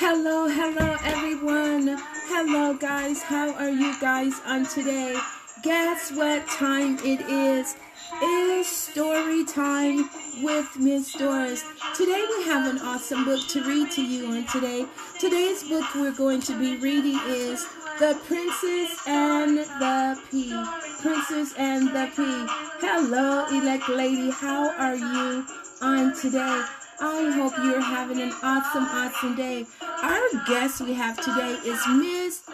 Hello everyone. Hello guys, how are you guys on today? Guess what time it is? It's story time with Miss Doris. Today we have an awesome book to read to you on today. Today's book we're going to be reading is The Princess and the Pea. Princess and the Pea. Hello elect lady, how are you on today? I hope you're having an awesome day. Our guest we have today is Miss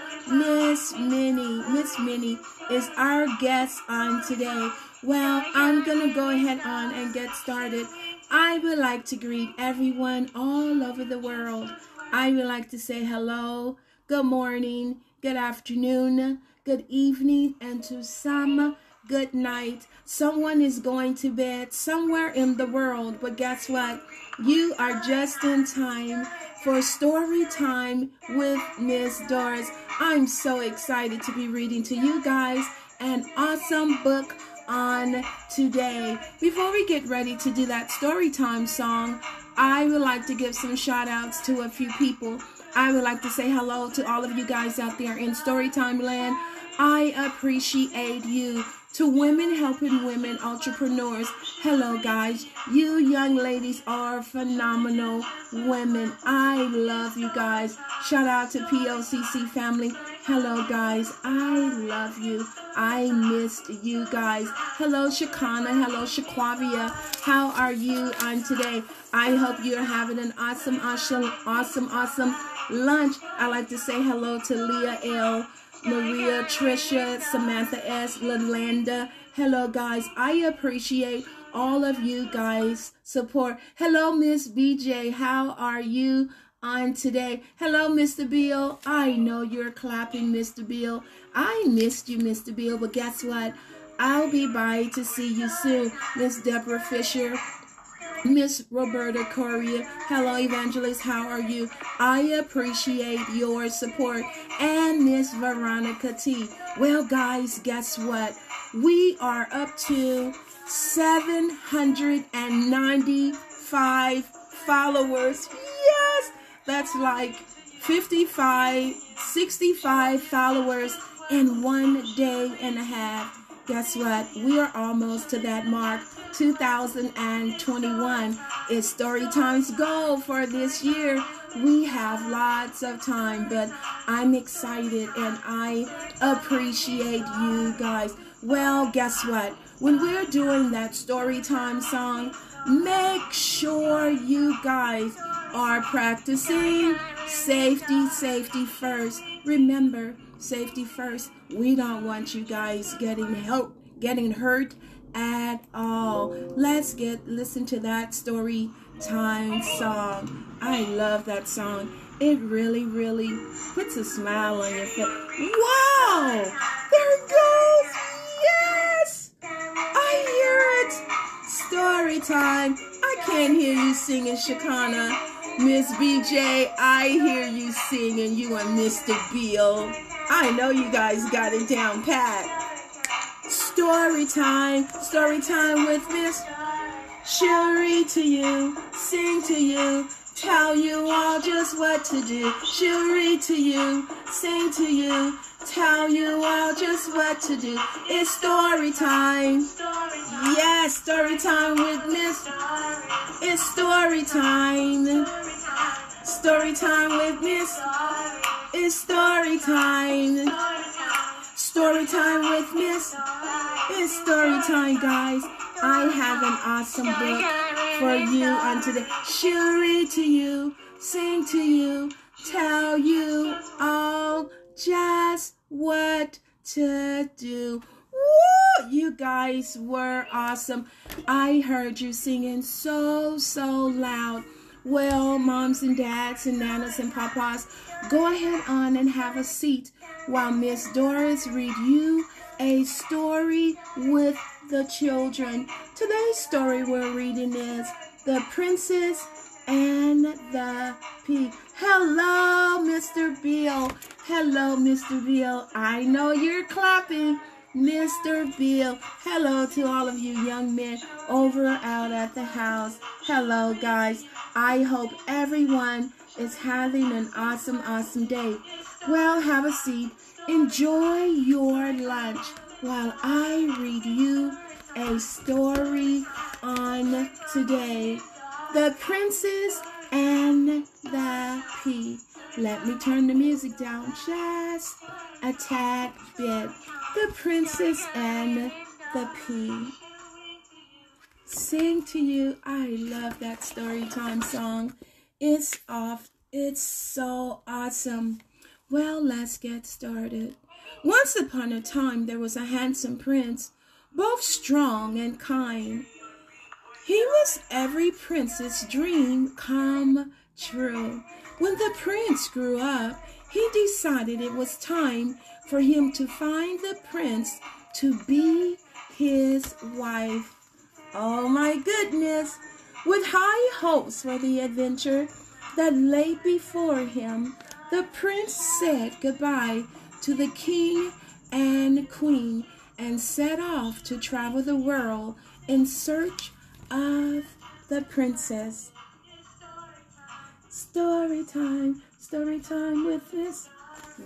Minnie. Miss Minnie is our guest on today. Well, I'm going to go ahead on and get started. I would like to greet everyone all over the world. I would like to say hello, good morning, good afternoon, good evening, and to some, good night. Someone is going to bed somewhere in the world, but guess what? You are just in time for story time with Miss Doris. I'm so excited to be reading to you guys an awesome book on today. Before we get ready to do that story time song, I would like to give some shout outs to a few people. I would like to say hello to all of you guys out there in Storytime land. I appreciate you. To women helping women entrepreneurs, hello guys. You young ladies are phenomenal women. I love you guys. Shout out to POCC family. Hello guys, I love you. I missed you guys. Hello Shakana, hello Shaquavia. How are you on today? I hope you're having an awesome lunch. I like to say hello to Leah L, Maria, Trisha, Samantha S, Lalanda. Hello guys, I appreciate all of you guys' support. Hello Miss BJ, how are you on today? Hello Mr. Bill, I know you're clapping Mr. Bill. I missed you Mr. Bill, but guess what? I'll be by to see you soon. Miss Deborah Fisher, Miss Roberta Correa, hello Evangelist, how are you? I appreciate your support. And Miss Veronica T. Well guys, guess what? We are up to 795 followers. Yes! That's like 55, 65 followers in 1 day and a half. Guess what? We are almost to that mark. 2021 is Storytime's goal for this year. We have lots of time, but I'm excited and I appreciate you guys. Well, guess what? When we're doing that Storytime song, make sure you guys are practicing safety first. Remember, safety first. We don't want you guys getting hurt at all. Let's listen to that story time song. I love that song. It really puts a smile on your face. Wow! There it goes! Yes! I hear it! Story time. I can't hear you singing, Shakana. Miss BJ, I hear you singing, you and Mr. Bill. I know you guys got it down pat. Story time with Miss. She'll read to you, sing to you, tell you all just what to do. She'll read to you, sing to you, tell you all just what to do. It's story time. Yes, story time with Miss. It's story time. Story time with Miss. It's story time. Story time with Miss. It's story time, guys. I have an awesome book for you on today. She'll read to you, sing to you, tell you all just what to do. Woo! You guys were awesome. I heard you singing so loud. Well, moms and dads and nanas and papas, go ahead on and have a seat while Miss Doris read you a story with the children. Today's story we're reading is The Princess and the Pea. Hello, Mr. Bill. Hello, Mr. Bill. I know you're clapping. Mr. Bill. Hello to all of you young men over out at the house. Hello, guys. I hope everyone is having an awesome day. Well, have a seat. Enjoy your lunch while I read you a story on today. The Princess and the Pea. Let me turn the music down just a tad bit. The Princess and the Pea. Sing to you. I love that story time song. It's so awesome. Well, let's get started. Once upon a time, there was a handsome prince, both strong and kind. He was every princess' dream come true. When the prince grew up, he decided it was time for him to find the prince to be his wife. Oh my goodness! With high hopes for the adventure that lay before him, the prince said goodbye to the king and queen and set off to travel the world in search of the princess. Story time with Miss.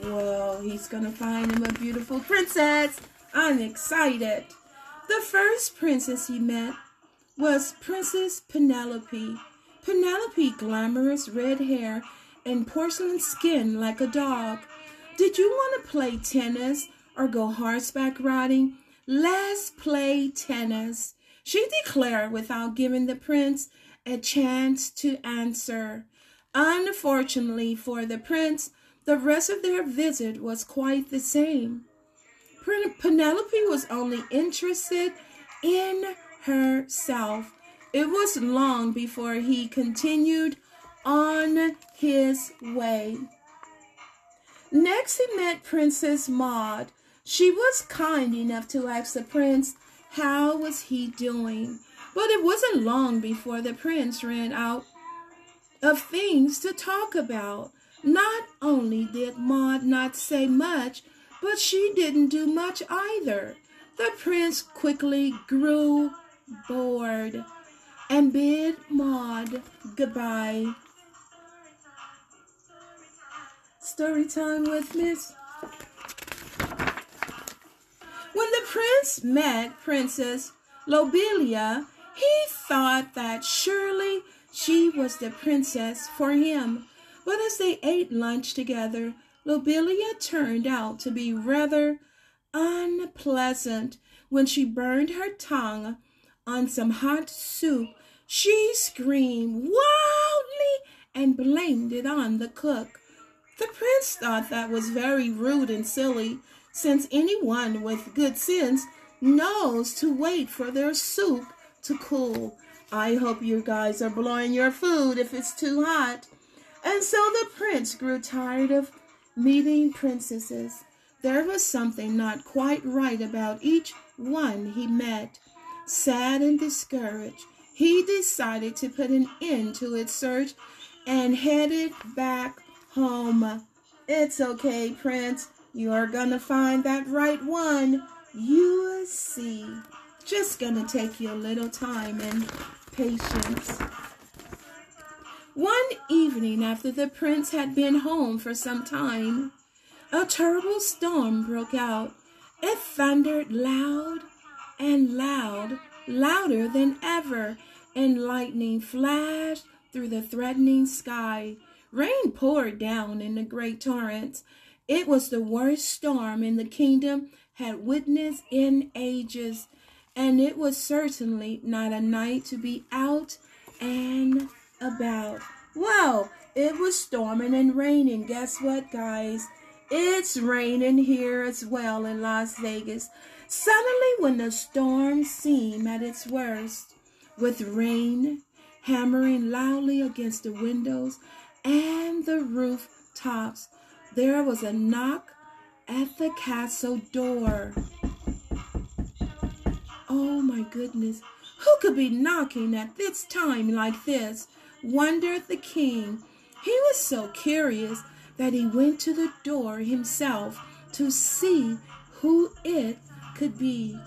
Whoa, he's gonna find him a beautiful princess. I'm excited. The first princess he met was Princess Penelope. Penelope, glamorous red hair and porcelain skin like a dog. Did you want to play tennis or go horseback riding? Let's play tennis, she declared without giving the prince a chance to answer. Unfortunately for the prince, the rest of their visit was quite the same. Penelope was only interested in herself. It was long before he continued on his way. Next, he met Princess Maud. She was kind enough to ask the prince how was he doing, but it wasn't long before the prince ran out of things to talk about. Not only did Maud not say much, but she didn't do much either. The prince quickly grew bored and bid Maud goodbye. Story time with Miss. When the prince met Princess Lobelia, he thought that surely she was the princess for him. But as they ate lunch together, Lobelia turned out to be rather unpleasant. When she burned her tongue on some hot soup, she screamed wildly and blamed it on the cook. The prince thought that was very rude and silly, since anyone with good sense knows to wait for their soup to cool. I hope you guys are blowing your food if it's too hot. And so the prince grew tired of meeting princesses. There was something not quite right about each one he met. Sad and discouraged, he decided to put an end to its search and headed back home. It's okay, Prince. You're gonna find that right one. You'll see. Just gonna take you a little time and patience. One evening after the prince had been home for some time, a terrible storm broke out. It thundered loud and loud, louder than ever, and lightning flashed through the threatening sky. Rain poured down in the great torrents. It was the worst storm in the kingdom had witnessed in ages, and it was certainly not a night to be out and about. Wow, it was storming and raining. Guess what, guys? It's raining here as well in Las Vegas. Suddenly, when the storm seemed at its worst, with rain hammering loudly against the windows and the rooftops, there was a knock at the castle door. Oh my goodness, who could be knocking at this time like this? Wondered the king. He was so curious that he went to the door himself to see who it could be.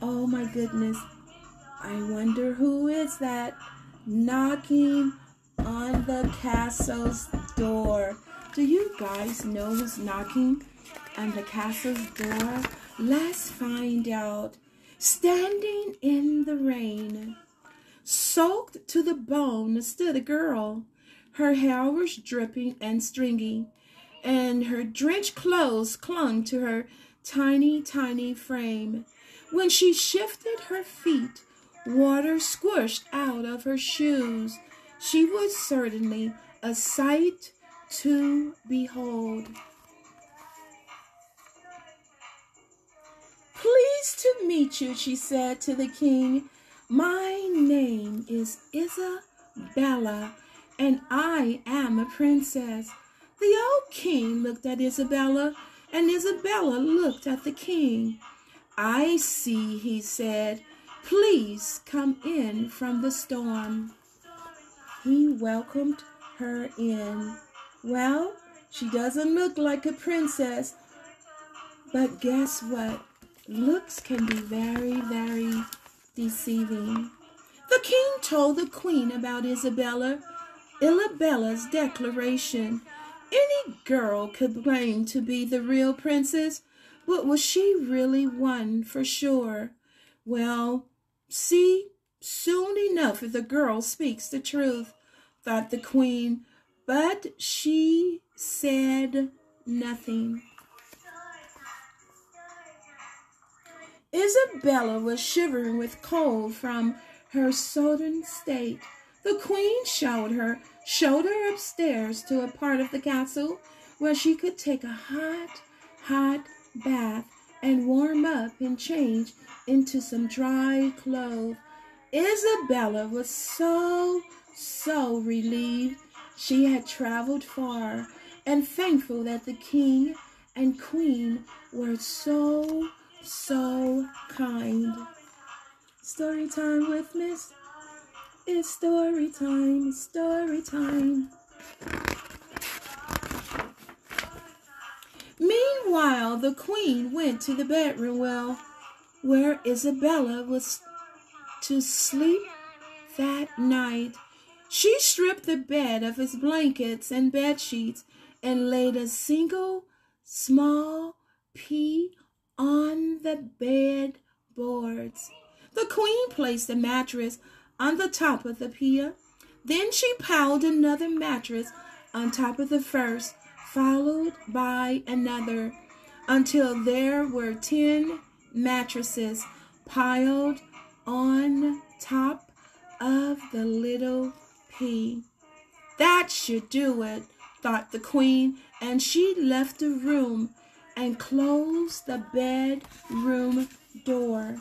Oh my goodness, I wonder who is that knocking on the castle's door. Do you guys know who's knocking on the castle's door? Let's find out. Standing in the rain, soaked to the bone, stood a girl. Her hair was dripping and stringy, and her drenched clothes clung to her tiny, tiny frame. When she shifted her feet, water squished out of her shoes. She was certainly a sight to behold. "Pleased to meet you," she said to the king. "My name is Isabella, and I am a princess." The old king looked at Isabella, and Isabella looked at the king. "I see," he said. "Please come in from the storm." He welcomed her in. Well, she doesn't look like a princess, but guess what? Looks can be very, very deceiving. The king told the queen about Isabella's declaration. Any girl could claim to be the real princess, but was she really one for sure? Well, see, soon enough if the girl speaks the truth, thought the queen, but she said nothing. Isabella was shivering with cold from her southern state. The queen showed her upstairs to a part of the castle where she could take a hot bath and warm up and change into some dry clothes. Isabella was so relieved. She had traveled far and thankful that the king and queen were so kind. Story time with Miss. It's story time, story time. Meanwhile, the queen went to the bedroom where Isabella was to sleep that night. She stripped the bed of its blankets and bed sheets and laid a single small pea on the bed boards. The queen placed a mattress on the top of the pea. Then she piled another mattress on top of the first, followed by another, until there were 10 mattresses piled on top of the little pea. That should do it, thought the queen, and she left the room and closed the bedroom door.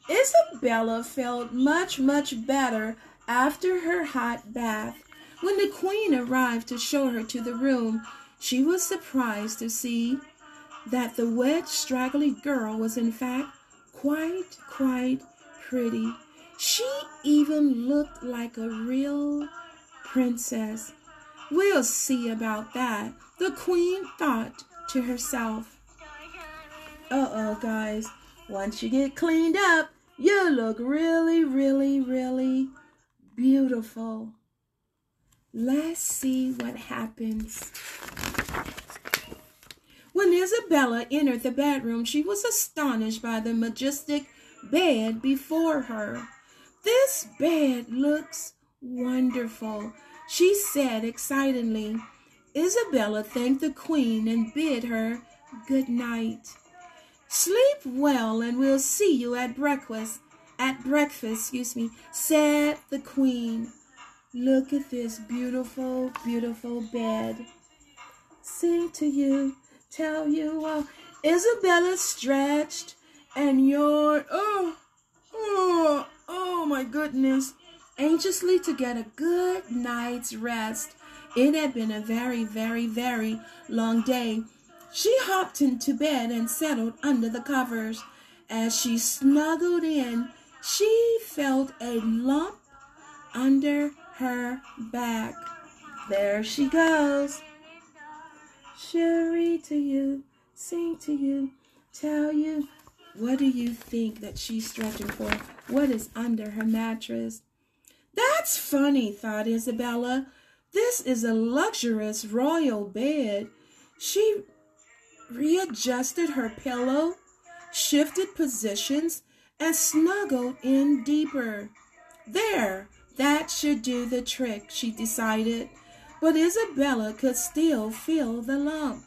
Isabella felt much better after her hot bath. When the queen arrived to show her to the room, she was surprised to see that the wet, straggly girl was in fact quite pretty. She even looked like a real princess. We'll see about that, the queen thought to herself. Uh-oh, guys. Once you get cleaned up, you look really beautiful. Let's see what happens. When Isabella entered the bedroom, she was astonished by the majestic bed before her. "This bed looks wonderful," she said excitedly. Isabella thanked the queen and bid her good night. "Sleep well, and we'll see you at breakfast, said the queen. Look at this beautiful bed. Sing to you, tell you all. Isabella stretched and yawned. Oh my goodness. Anxiously to get a good night's rest. It had been a very long day. She hopped into bed and settled under the covers. As she snuggled in, she felt a lump under her back. There she goes. She'll read to you, sing to you, tell you. What do you think that she's stretching for? What is under her mattress? That's funny, thought Isabella. This is a luxurious royal bed. She readjusted her pillow, shifted positions, and snuggled in deeper. There, that should do the trick, she decided. But Isabella could still feel the lump.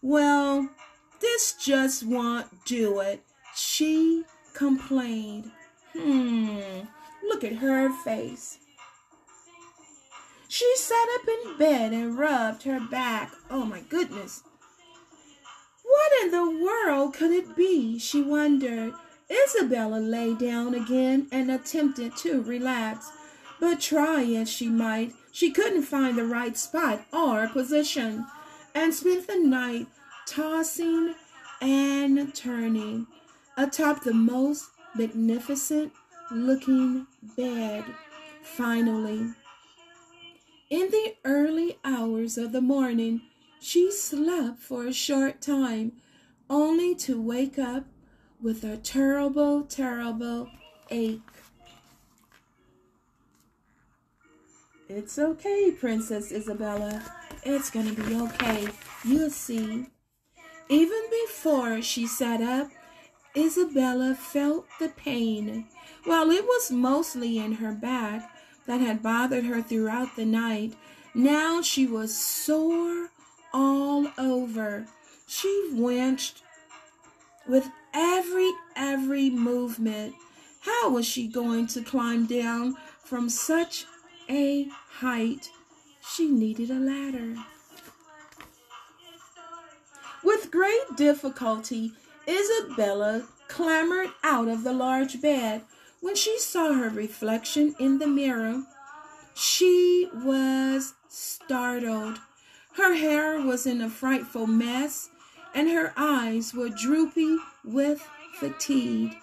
Well, this just won't do it, she complained. Look at her face. She sat up in bed and rubbed her back. Oh my goodness. What in the world could it be, she wondered. Isabella lay down again and attempted to relax, but try as she might, she couldn't find the right spot or position, and spent the night tossing and turning atop the most magnificent looking bed. Finally, in the early hours of the morning, she slept for a short time, only to wake up with a terrible, terrible ache. It's okay, Princess Isabella. It's gonna be okay. You'll see. Even before she sat up, Isabella felt the pain. While it was mostly in her back that had bothered her throughout the night, now she was sore all over. She winced with every movement. How was she going to climb down from such a height? She needed a ladder. With great difficulty, Isabella clambered out of the large bed. When she saw her reflection in the mirror, she was startled. Her hair was in a frightful mess, and her eyes were droopy with fatigue.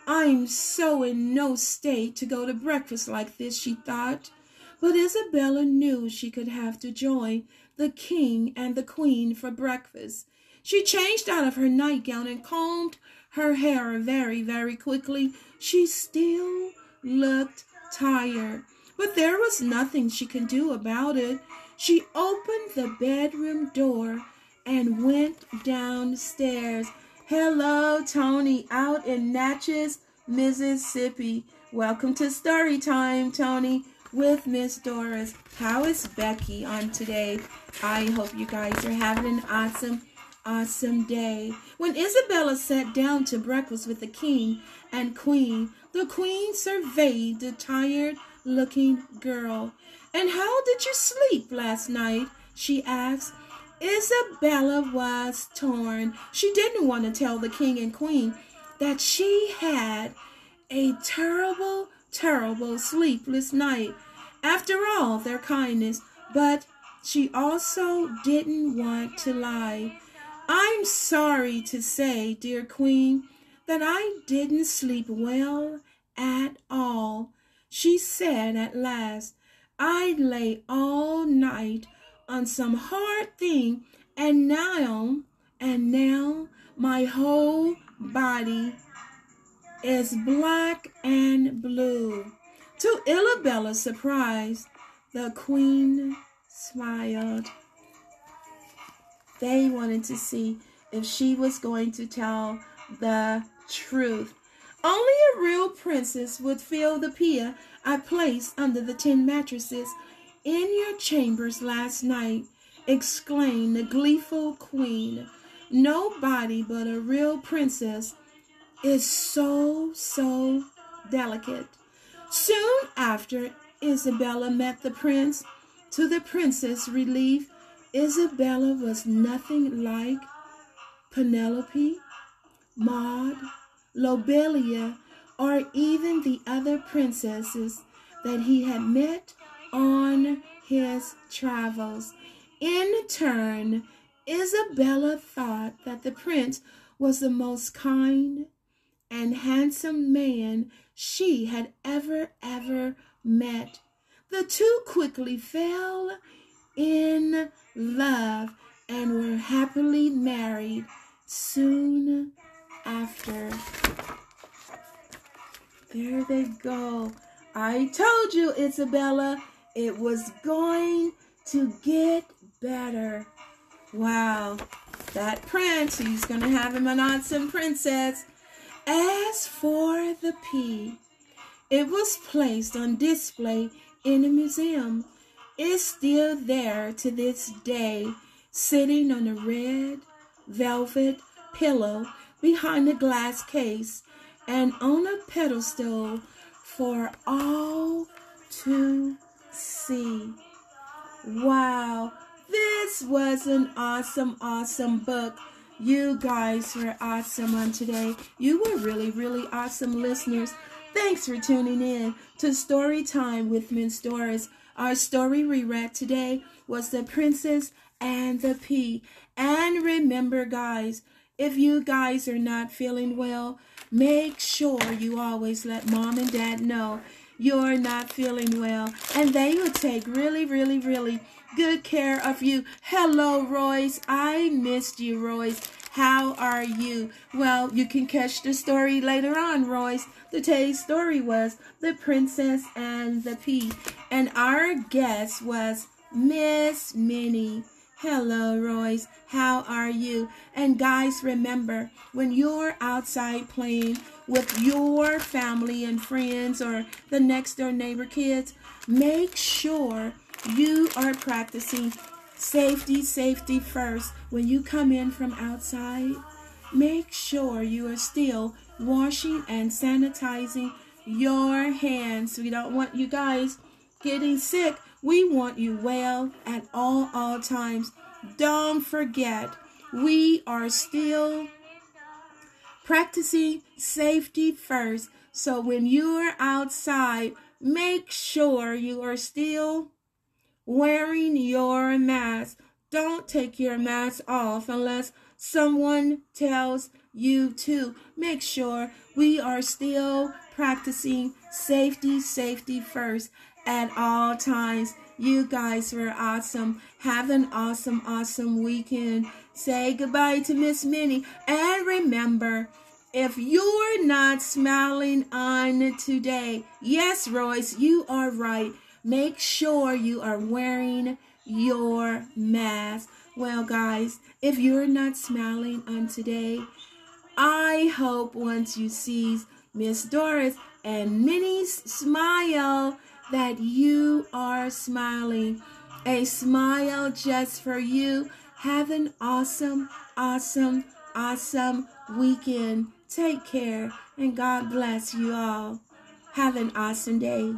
I'm so in no state to go to breakfast like this, she thought. But Isabella knew she could have to join the king and the queen for breakfast. She changed out of her nightgown and combed her hair very quickly. She still looked tired, but there was nothing she could do about it. She opened the bedroom door and went downstairs. Hello, Tony, out in Natchez, Mississippi. Welcome to Storytime, Tony, with Miss Doris. How is Becky on today? I hope you guys are having an awesome day. When Isabella sat down to breakfast with the king and queen, the queen surveyed the tired-looking girl. And how did you sleep last night? She asked. Isabella was torn. She didn't want to tell the king and queen that she had a terrible sleepless night. After all their kindness, but she also didn't want to lie. I'm sorry to say, dear queen, that I didn't sleep well at all, she said at last. I lay all night on some hard thing, and now my whole body is black and blue. To Isabella's surprise, the queen smiled. They wanted to see if she was going to tell the truth. Only a real princess would feel the Pea I placed under the 10 mattresses in your chambers last night, exclaimed the gleeful queen. Nobody but a real princess is so delicate. Soon after, Isabella met the prince. To the princess' relief, Isabella was nothing like Penelope, Maud, Lobelia, or even the other princesses that he had met on his travels. In turn, Isabella thought that the prince was the most kind and handsome man she had ever met. The two quickly fell in love and were happily married soon after. There they go. I told you, Isabella, it was going to get better. Wow, that prince, he's going to have him an awesome princess. As for the pea, it was placed on display in a museum. It's still there to this day, sitting on a red velvet pillow behind a glass case and on a pedestal for all to see. Wow, this was an awesome book. You guys were awesome on today. You were really awesome listeners. Thanks for tuning in to Story Time with Miss Doris. Our story we read today was The Princess and the Pea. And remember, guys, if you guys are not feeling well, make sure you always let Mom and Dad know you're not feeling well. And they will take really good care of you. Hello, Royce. I missed you, Royce. How are you? Well, you can catch the story later on, Royce. Today's story was The Princess and the Pea. And our guest was Miss Minnie. Hello, Royce. How are you? And guys, remember, when you're outside playing with your family and friends or the next door neighbor kids, make sure you are practicing safety first. When you come in from outside, make sure you are still washing and sanitizing your hands. We don't want you guys getting sick. We want you well at all times. Don't forget, we are still practicing safety first. So when you're outside, make sure you are still wearing your mask. Don't take your mask off unless someone tells you to. Make sure we are still practicing safety first at all times. You guys were awesome. Have an awesome weekend. Say goodbye to Miss Minnie. And remember, if you're not smiling on today, yes, Royce, you are right. Make sure you are wearing your mask. Well, guys, if you're not smiling on today, I hope once you see Miss Doris and Minnie's smile that you are smiling. A smile just for you. Have an awesome weekend. Take care and God bless you all. Have an awesome day.